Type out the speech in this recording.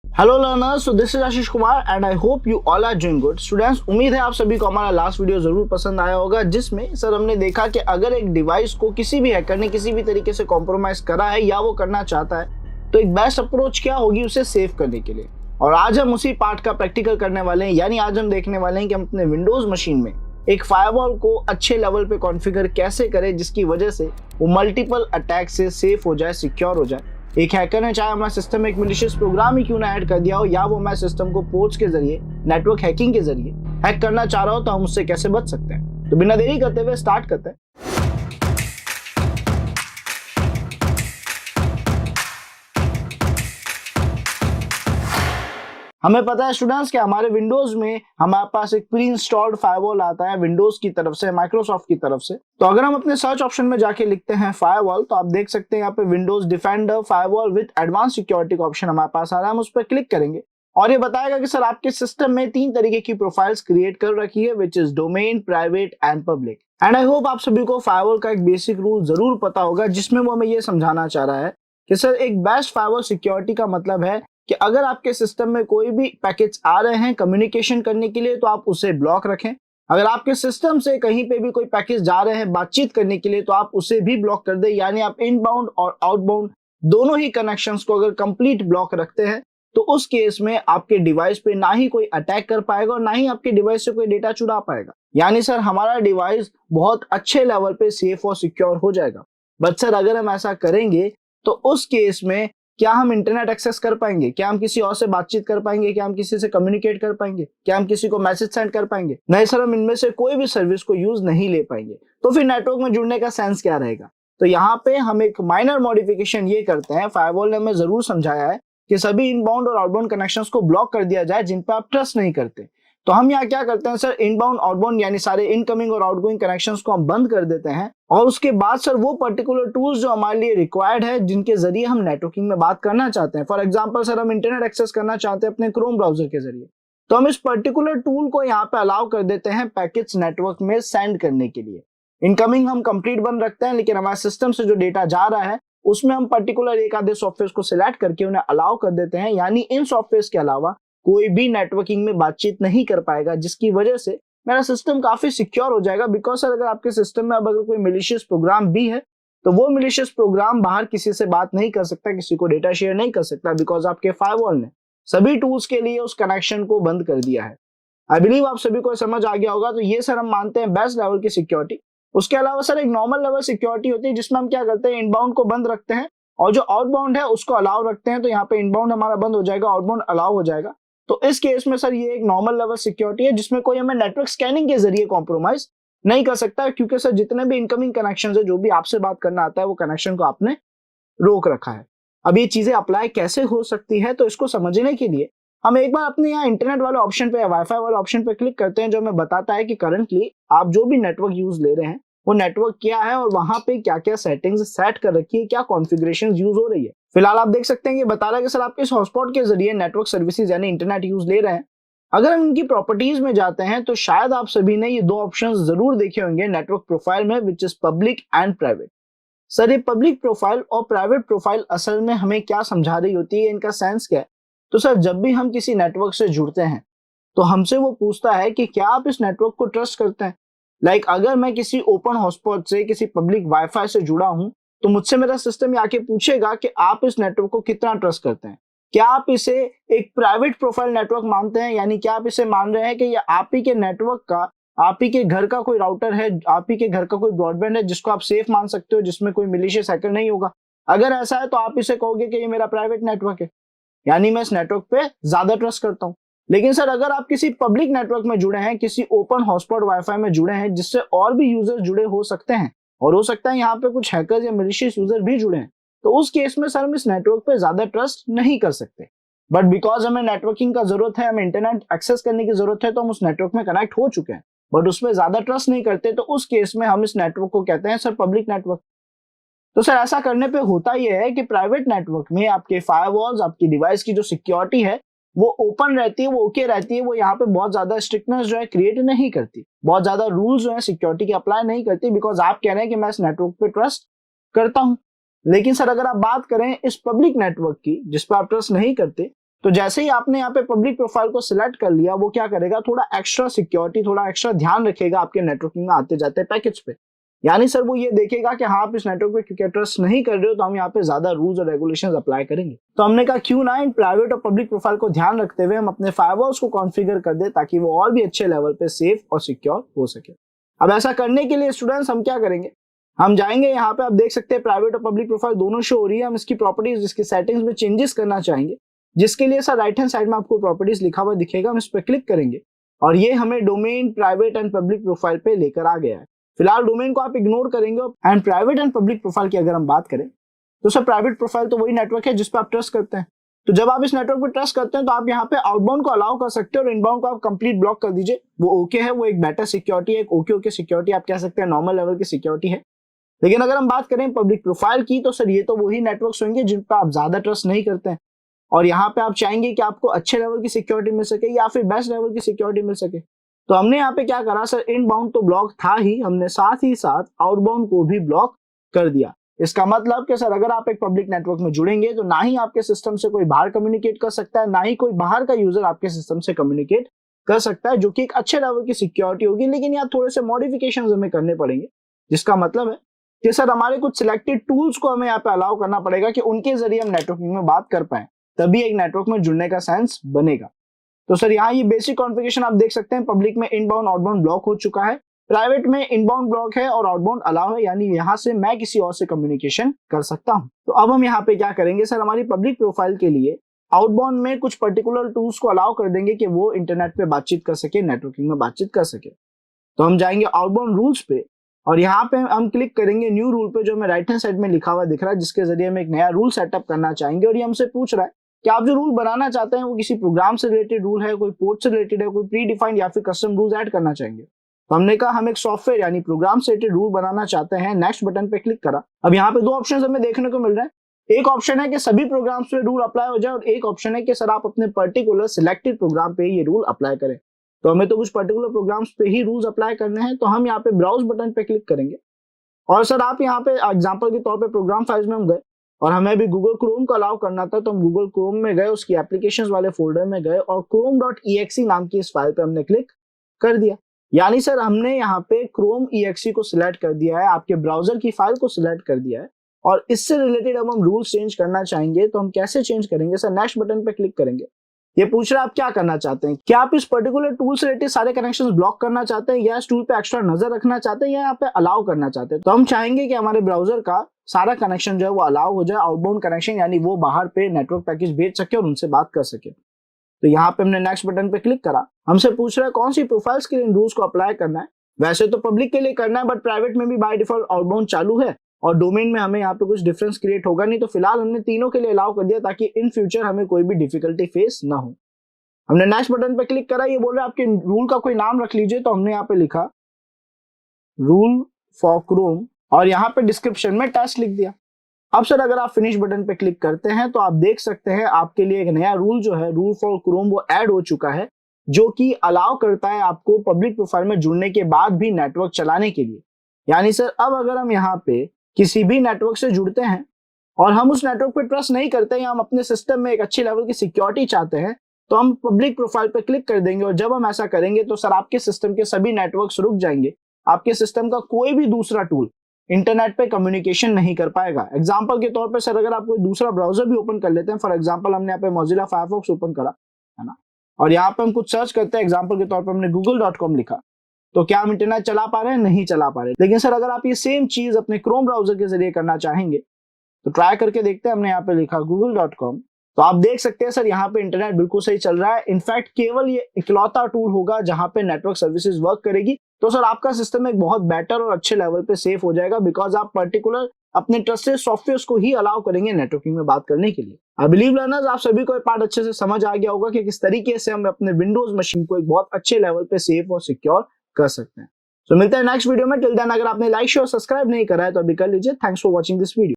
Hello learners, so this is Ashish Kumar and I hope you all are doing good. Students, उम्मीद है आप सभी को हमारा लास्ट वीडियो जरूर पसंद आया होगा, जिसमें सर हमने देखा कि अगर एक डिवाइस को किसी भी हैकर ने किसी भी तरीके से कॉम्प्रोमाइज करा है या वो करना चाहता है तो एक बेस्ट अप्रोच क्या होगी उसे सेव करने के लिए। और आज हम उसी पार्ट का प्रैक्टिकल करने वाले हैं, यानी आज हम देखने वाले हैं कि हम अपने विंडोज मशीन में एक फायरवॉल को अच्छे लेवल पे कॉन्फ़िगर कैसे करें जिसकी वजह से वो मल्टीपल अटैक से सेफ हो जाए, सिक्योर हो जाए। एक हैकर ने चाहे हमारे सिस्टम में एक मैलिशियस प्रोग्राम ही क्यों ना ऐड कर दिया हो, या वो हमारे सिस्टम को पोर्ट्स के जरिए, नेटवर्क हैकिंग के जरिए हैक करना चाह रहा हो, तो हम उससे कैसे बच सकते हैं। तो बिना देरी करते हुए स्टार्ट करते हैं। हमें पता है स्टूडेंट्स कि हमारे विंडोज में हमारे पास एक प्री इंस्टॉल्ड फायरवॉल आता है विंडोज की तरफ से, माइक्रोसॉफ्ट की तरफ से। तो अगर हम अपने सर्च ऑप्शन में जाके लिखते हैं फायरवॉल, तो आप देख सकते हैं यहाँ पे Windows defender firewall with advance security का ऑप्शन हमारे पास आ रहा है। हम उस पर क्लिक करेंगे और ये बताएगा कि सर आपके सिस्टम में 3 तरीके की प्रोफाइल्स क्रिएट कर रखी है, which is domain, private and public. And I hope आप सभी को फायरवॉल का एक बेसिक रूल जरूर पता होगा, जिसमें वो हमें ये समझाना चाह रहा है कि सर एक बेस्ट फायरवॉल सिक्योरिटी का मतलब है कि अगर आपके सिस्टम में कोई भी पैकेज आ रहे हैं कम्युनिकेशन करने के लिए तो आप उसे ब्लॉक रखें। अगर आपके सिस्टम से कहीं पे भी कोई पैकेज जा रहे हैं बातचीत करने के लिए तो आप उसे भी ब्लॉक कर दें। यानी आप इनबाउंड और आउटबाउंड दोनों ही कनेक्शंस को अगर कंप्लीट ब्लॉक रखते हैं तो उस केस में आपके डिवाइस पे ना ही कोई अटैक कर पाएगा और ना ही आपके डिवाइस से कोई डेटा चुरा पाएगा। यानी सर हमारा डिवाइस बहुत अच्छे लेवल पे सेफ और सिक्योर हो जाएगा। बट सर अगर हम ऐसा करेंगे तो उस केस में क्या हम इंटरनेट एक्सेस कर पाएंगे? क्या हम किसी और से बातचीत कर पाएंगे? क्या हम किसी से कम्युनिकेट कर पाएंगे? क्या हम किसी को मैसेज सेंड कर पाएंगे? नहीं सर, हम इनमें से कोई भी सर्विस को यूज नहीं ले पाएंगे। तो फिर नेटवर्क में जुड़ने का सेंस क्या रहेगा? तो यहाँ पे हम एक माइनर मॉडिफिकेशन ये करते हैं, फायरवॉल ने हमें जरूर समझाया है कि सभी इनबाउंड और आउटबाउंड कनेक्शंस को ब्लॉक कर दिया जाए जिन पर आप ट्रस्ट नहीं करते। तो हम यहाँ क्या करते हैं सर, इनबाउंड आउटबाउंड यानी सारे इनकमिंग और आउटगोइंग कनेक्शंस को हम बंद कर देते हैं और उसके बाद सर वो पर्टिकुलर टूल्स जो हमारे लिए रिक्वायर्ड है जिनके जरिए हम नेटवर्किंग में बात करना चाहते हैं, फॉर एग्जांपल सर हम इंटरनेट एक्सेस करना चाहते हैं अपने क्रोम ब्राउजर के जरिए, तो हम इस पर्टिकुलर टूल को यहाँ पे अलाउ कर देते हैं पैकेट्स नेटवर्क में सेंड करने के लिए। इनकमिंग हम कंप्लीट बंद रखते हैं, लेकिन हमारे सिस्टम से जो डेटा जा रहा है उसमें हम पर्टिकुलर एक आधे सॉफ्टवेयर को सिलेक्ट करके उन्हें अलाउ कर देते हैं। यानी इन सॉफ्टवेयर के अलावा कोई भी नेटवर्किंग में बातचीत नहीं कर पाएगा, जिसकी वजह से मेरा सिस्टम काफी सिक्योर हो जाएगा। बिकॉज सर अगर आपके सिस्टम में अब अगर कोई मिलिशियस प्रोग्राम भी है तो वो मिलिशियस प्रोग्राम बाहर किसी से बात नहीं कर सकता, किसी को डेटा शेयर नहीं कर सकता, बिकॉज आपके फायरवॉल ने सभी टूल्स के लिए उस कनेक्शन को बंद कर दिया है। आई बिलीव आप सभी को समझ आ गया होगा। तो ये सर हम मानते हैं बेस्ट लेवल की सिक्योरिटी। उसके अलावा सर एक नॉर्मल लेवल सिक्योरिटी होती है जिसमें हम क्या करते हैं, इनबाउंड को बंद रखते हैं और जो आउटबाउंड है उसको अलाउ रखते हैं। तो यहाँ पे इनबाउंड हमारा बंद हो जाएगा, आउटबाउंड अलाउ हो जाएगा। तो इस केस में सर ये एक नॉर्मल लेवल सिक्योरिटी है जिसमें कोई हमें नेटवर्क स्कैनिंग के जरिए कॉम्प्रोमाइज नहीं कर सकता, क्योंकि सर जितने भी इनकमिंग कनेक्शन है, जो भी आपसे बात करना आता है, वो कनेक्शन को आपने रोक रखा है। अब ये चीजें अप्लाई कैसे हो सकती है, तो इसको समझने के लिए हम एक बार अपने यहाँ इंटरनेट वाले ऑप्शन पे या वाईफाई वाले ऑप्शन पे क्लिक करते हैं, जो हमें बताता है कि करंटली आप जो भी नेटवर्क यूज ले रहे हैं वो नेटवर्क क्या है और वहां पे क्या क्या सेटिंग्स सेट कर रखी है, क्या कॉन्फ़िगरेशन यूज हो रही है। फिलहाल आप देख सकते हैं कि बता रहा है कि सर आप इस हॉटस्पॉट के जरिए नेटवर्क सर्विसेज यानी इंटरनेट यूज ले रहे हैं। अगर हम इनकी प्रॉपर्टीज में जाते हैं तो शायद आप सभी ने ये 2 ऑप्शंस जरूर देखे होंगे नेटवर्क प्रोफाइल में, which is public and private. Sir ये पब्लिक प्रोफाइल और प्राइवेट प्रोफाइल असल में हमें क्या समझा रही होती है, इनका सेंस क्या है? तो सर जब भी हम किसी नेटवर्क से जुड़ते हैं तो हमसे वो पूछता है कि क्या आप इस नेटवर्क को ट्रस्ट करते हैं। अगर मैं किसी ओपन हॉटस्पॉट से किसी पब्लिक वाईफाई से जुड़ा हूं तो मुझसे मेरा सिस्टम ये आके पूछेगा कि आप इस नेटवर्क को कितना ट्रस्ट करते हैं। क्या आप इसे एक प्राइवेट प्रोफाइल नेटवर्क मानते हैं, यानी क्या आप इसे मान रहे हैं कि ये आप ही के नेटवर्क का, आप ही के घर का कोई राउटर है, आप ही के घर का कोई ब्रॉडबैंड है जिसको आप सेफ मान सकते हो, जिसमें कोई मिलिशियस हैकर नहीं होगा। अगर ऐसा है तो आप इसे कहोगे कि ये मेरा प्राइवेट नेटवर्क है, यानी मैं इस नेटवर्क पे ज्यादा ट्रस्ट करता हूँ। लेकिन सर अगर आप किसी पब्लिक नेटवर्क में जुड़े हैं, किसी ओपन हॉटस्पॉट वाईफाई में जुड़े हैं जिससे और भी यूजर जुड़े हो सकते हैं और हो सकता है यहाँ पे कुछ हैकर्स या मिलिशियस यूजर भी जुड़े हैं, तो उस केस में सर हम इस नेटवर्क पे ज्यादा ट्रस्ट नहीं कर सकते। बट बिकॉज हमें नेटवर्किंग का जरूरत है, हमें इंटरनेट एक्सेस करने की जरूरत है, तो हम उस नेटवर्क में कनेक्ट हो चुके हैं बट उसमें ज्यादा ट्रस्ट नहीं करते, तो उस केस में हम इस नेटवर्क को कहते हैं सर पब्लिक नेटवर्क। तो सर ऐसा करने पे होता यह है कि प्राइवेट नेटवर्क में आपके फायरवॉल्स, आपकी डिवाइस की जो सिक्योरिटी है वो ओपन रहती है, वो ओके रहती है, वो यहाँ पे बहुत ज्यादा स्ट्रिक्टनेस जो है क्रिएट नहीं करती, बहुत ज्यादा रूल्स जो है सिक्योरिटी के अप्लाई नहीं करती, बिकॉज आप कह रहे हैं कि मैं इस नेटवर्क पे ट्रस्ट करता हूँ। लेकिन सर अगर आप बात करें इस पब्लिक नेटवर्क की जिस पर आप ट्रस्ट नहीं करते, तो जैसे ही आपने यहाँ पे पब्लिक प्रोफाइल को सिलेक्ट कर लिया, वो क्या करेगा, थोड़ा एक्स्ट्रा सिक्योरिटी, थोड़ा एक्स्ट्रा ध्यान रखेगा आपके नेटवर्किंग में आते जाते पैकेज पे। यानी सर वो ये देखेगा कि हाँ आप इस नेटवर्क पे क्योंकि ट्रस्ट नहीं कर रहे हो, तो हम यहाँ पे ज्यादा रूल्स और रेगुलेशंस अप्लाई करेंगे। तो हमने कहा क्यों ना इन प्राइवेट और पब्लिक प्रोफाइल को ध्यान रखते हुए हम अपने फायरवॉल्स को कॉन्फ़िगर कर दे, ताकि वो और भी अच्छे लेवल पे सेफ और सिक्योर हो सके। अब ऐसा करने के लिए स्टूडेंट्स हम क्या करेंगे, हम जाएंगे यहाँ पे, आप देख सकते हैं प्राइवेट और पब्लिक प्रोफाइल दोनों शो हो रही है। हम इसकी प्रॉपर्टीज, इसकी सेटिंग्स में चेंजेस करना चाहेंगे, जिसके लिए सर राइट हैंड साइड में आपको प्रॉपर्टीज लिखा हुआ दिखेगा, हम इस पर क्लिक करेंगे और ये हमें domain private and public profile पे लेकर आ गया है। फिलहाल डोमेन को आप इग्नोर करेंगे and private and public profile की अगर हम बात करें तो सर प्राइवेट प्रोफाइल तो वही नेटवर्क है जिस पे आप ट्रस्ट करते हैं। तो जब आप इस नेटवर्क पे ट्रस्ट करते हैं तो आप यहाँ पे आउटबाउंड को अलाउ कर सकते हैं और इनबाउंड को आप कंप्लीट ब्लॉक कर दीजिए। वो ओके है, वो एक बेटर सिक्योरिटी है, एक ओके सिक्योरिटी आप कह सकते हैं, नॉर्मल लेवल की सिक्योरिटी है। लेकिन अगर हम बात करें पब्लिक प्रोफाइल की, तो सर ये तो वही नेटवर्क्स होंगे जिन पर आप ज्यादा ट्रस्ट नहीं करते हैं और यहाँ पे आप चाहेंगे कि आपको अच्छे लेवल की सिक्योरिटी मिल सके या फिर बेस्ट लेवल की सिक्योरिटी मिल सके। तो हमने यहाँ पे क्या करा सर, इनबाउंड तो ब्लॉक था ही, हमने साथ ही साथ आउटबाउंड को भी ब्लॉक कर दिया। इसका मतलब कि सर अगर आप एक पब्लिक नेटवर्क में जुड़ेंगे तो ना ही आपके सिस्टम से कोई बाहर कम्युनिकेट कर सकता है, ना ही कोई बाहर का यूजर आपके सिस्टम से कम्युनिकेट कर सकता है, जो कि एक अच्छे लेवल की सिक्योरिटी होगी। लेकिन यहाँ थोड़े से मॉडिफिकेशन हमें करने पड़ेंगे, जिसका मतलब है कि सर हमारे कुछ सिलेक्टेड टूल्स को हमें यहाँ पे अलाउ करना पड़ेगा कि उनके जरिए हम नेटवर्किंग में बात कर पाए, तभी एक नेटवर्क में जुड़ने का सेंस बनेगा। तो सर यहाँ ये बेसिक कॉन्फ़िगरेशन आप देख सकते हैं, पब्लिक में इनबाउंड आउटबाउंड ब्लॉक हो चुका है, प्राइवेट में इनबाउंड ब्लॉक है और आउटबाउंड अलाउ है, यानी यहाँ से मैं किसी और से कम्युनिकेशन कर सकता हूँ। तो अब हम यहाँ पे क्या करेंगे सर, हमारी पब्लिक प्रोफाइल के लिए आउटबाउंड में कुछ पर्टिकुलर टूल्स को अलाउ कर देंगे कि वो इंटरनेट पे बातचीत कर सके, नेटवर्किंग में बातचीत कर सके। तो हम जाएंगे आउटबाउंड रूल्स पे और यहाँ पे हम क्लिक करेंगे न्यू रूल पे, जो हमें राइट हैंड साइड में लिखा हुआ दिख रहा है, जिसके जरिए हम एक नया रूल सेटअप करना चाहेंगे। और ये हमसे पूछ रहा है कि आप जो रूल बनाना चाहते हैं वो किसी प्रोग्राम से रिलेटेड रूल है, कोई पोर्ट से रिलेटेड है, कोई प्री डिफाइंड या फिर कस्टम रूल्स ऐड करना चाहेंगे। तो हमने कहा हम एक सॉफ्टवेयर यानी प्रोग्राम से रिलेटेड रूल बनाना चाहते हैं, नेक्स्ट बटन पे क्लिक करा। अब यहाँ पे दो ऑप्शन हमें देखने को मिल रहे हैं, एक ऑप्शन है कि सभी प्रोग्राम्स पे रूल अप्लाई हो जाए और एक ऑप्शन है कि सर आप अपने पर्टिकुलर सिलेक्टेड प्रोग्राम पे ये रूल अप्लाई करें। तो हमें तो कुछ पर्टिकुलर प्रोग्राम्स पे ही रूल्स अप्लाई करने हैं, तो हम यहाँ पे ब्राउज बटन पे क्लिक करेंगे और सर आप यहाँ पे एग्जांपल के तौर पे प्रोग्राम फाइल्स में हम गए और हमें भी गूगल क्रोम को अलाउ करना था, तो हम गूगल क्रोम में गए, उसकी एप्लीकेशंस वाले फोल्डर में गए और chrome.exe नाम की इस फाइल पे हमने क्लिक कर दिया। यानी सर हमने यहाँ पे chrome.exe को सिलेक्ट कर दिया है, आपके ब्राउजर की फाइल को सिलेक्ट कर दिया है और इससे रिलेटेड अब हम रूल्स चेंज करना चाहेंगे। तो हम कैसे चेंज करेंगे सर, नेक्स्ट बटन पे क्लिक करेंगे। ये पूछ रहा है आप क्या करना चाहते हैं, क्या आप इस पर्टिकुलर टूल से रिलेटेड सारे कनेक्शंस ब्लॉक करना चाहते हैं या इस टूल पे एक्स्ट्रा नजर रखना चाहते हैं या यहाँ पे अलाउ करना चाहते हैं। तो हम चाहेंगे कि हमारे ब्राउजर का सारा कनेक्शन जो है वो अलाउ हो जाए, आउटबाउंड कनेक्शन, यानी वो बाहर पे नेटवर्क पैकेज भेज सके और उनसे बात कर सके। तो यहाँ पे हमने नेक्स्ट बटन पे क्लिक करा, हमसे पूछ रहा है कौन सी प्रोफाइल्स के लिए इन रूल्स को अप्लाई करना है। वैसे तो पब्लिक के लिए करना है, बट प्राइवेट में भी बाय डिफॉल्ट आउटबाउंड चालू है और डोमेन में हमें यहाँ पे कुछ डिफरेंस क्रिएट होगा नहीं। तो फिलहाल हमने तीनों के लिए अलाउ कर दिया ताकि इन फ्यूचर हमें कोई भी डिफिकल्टी फेस ना हो। हमने नेक्स्ट बटन पे क्लिक करा, ये बोल रहा है आपके रूल का कोई नाम रख लीजिए। तो हमने यहाँ पे लिखा रूल फॉर क्रोम और यहाँ पे डिस्क्रिप्शन में टेस्ट लिख दिया। अब सर अगर आप फिनिश बटन पे क्लिक करते हैं तो आप देख सकते हैं आपके लिए एक नया रूल जो है रूल फॉर क्रोम वो ऐड हो चुका है, जो कि अलाउ करता है आपको पब्लिक प्रोफाइल में जुड़ने के बाद भी नेटवर्क चलाने के लिए। यानी सर अब अगर हम यहाँ पे किसी भी नेटवर्क से जुड़ते हैं और हम उस नेटवर्क पे ट्रस्ट नहीं करते या हम अपने सिस्टम में एक अच्छी लेवल की सिक्योरिटी चाहते हैं, तो हम पब्लिक प्रोफाइल पे क्लिक कर देंगे और जब हम ऐसा करेंगे तो सर आपके सिस्टम के सभी नेटवर्क्स रुक जाएंगे, आपके सिस्टम का कोई भी दूसरा टूल इंटरनेट पे कम्युनिकेशन नहीं कर पाएगा। एग्जांपल के तौर पे सर अगर आप कोई दूसरा ब्राउजर भी ओपन कर लेते हैं, फॉर एग्जांपल हमने यहाँ पे मोजिला फायरफॉक्स ओपन करा है ना, और यहाँ पे हम कुछ सर्च करते हैं, एग्जांपल के तौर पे हमने google.com लिखा, तो क्या हम इंटरनेट चला पा रहे हैं? नहीं चला पा रहे। लेकिन सर अगर आप ये सेम चीज अपने क्रोम ब्राउजर के जरिए करना चाहेंगे तो ट्राई करके देखते हैं। हमने यहाँ पे लिखा google.com, तो आप देख सकते हैं सर यहाँ पे इंटरनेट बिल्कुल सही चल रहा है। इनफैक्ट केवल ये इकलौता टूल होगा जहां पे नेटवर्क सर्विसेज वर्क करेगी। तो सर आपका सिस्टम एक बहुत बेटर और अच्छे लेवल पे सेफ हो जाएगा, बिकॉज आप पर्टिकुलर अपने ट्रस्टेड सॉफ्टवेयर को ही अलाउ करेंगे नेटवर्किंग में बात करने के लिए। आई बिलीव लर्नर्स आप सभी को ये पार्ट अच्छे से समझ आ गया होगा कि किस तरीके से हम अपने विंडोज मशीन को एक बहुत अच्छे लेवल पे सेफ और सिक्योर कर सकते हैं। तो मिलते हैं नेक्स्ट वीडियो में। टिल देन अगर आपने लाइक शेयर सब्सक्राइब नहीं करा है तो अभी कर लीजिए। Thanks for watching this video.